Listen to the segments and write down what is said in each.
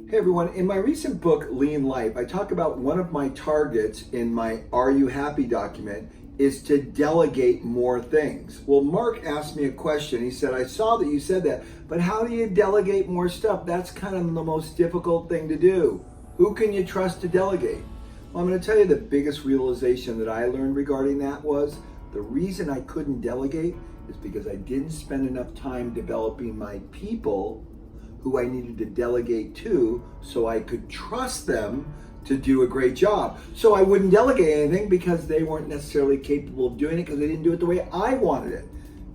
Hey everyone, in my recent book, Lean Life, I talk about one of my targets in my Are You Happy document is to delegate more things. Well, Mark asked me a question. He said, I saw that you said that, but how do you delegate more stuff? That's kind of the most difficult thing to do. Who can you trust to delegate? Well, I'm going to tell you the biggest realization that I learned regarding that was the reason I couldn't delegate is because I didn't spend enough time developing my people who I needed to delegate to so I could trust them to do a great job. So I wouldn't delegate anything because they weren't necessarily capable of doing it because they didn't do it the way I wanted it.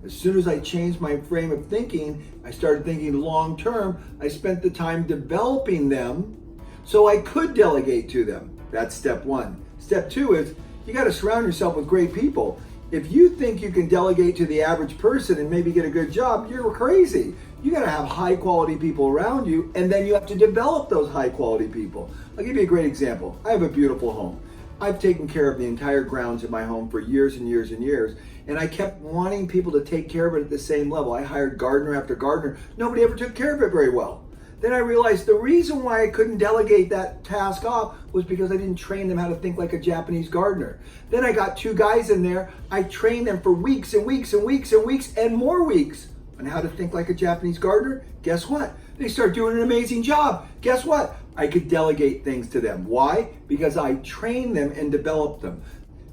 As soon as I changed my frame of thinking, I started thinking long term. I spent the time developing them so I could delegate to them. That's step one. Step two is you got to surround yourself with great people. If you think you can delegate to the average person and maybe get a good job, you're crazy. You got to have high quality people around you, and then you have to develop those high quality people. I'll give you a great example. I have a beautiful home. I've taken care of the entire grounds of my home for years and years and years, and I kept wanting people to take care of it at the same level. I hired gardener after gardener. Nobody ever took care of it very well. Then I realized the reason why I couldn't delegate that task off was because I didn't train them how to think like a Japanese gardener. Then I got two guys in there. I trained them for weeks and weeks and weeks and weeks and more weeks on how to think like a Japanese gardener. Guess what? They start doing an amazing job. Guess what? I could delegate things to them. Why? Because I trained them and developed them.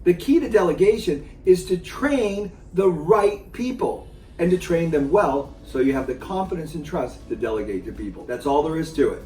The key to delegation is to train the right people and to train them well so you have the confidence and trust to delegate to people. That's all there is to it.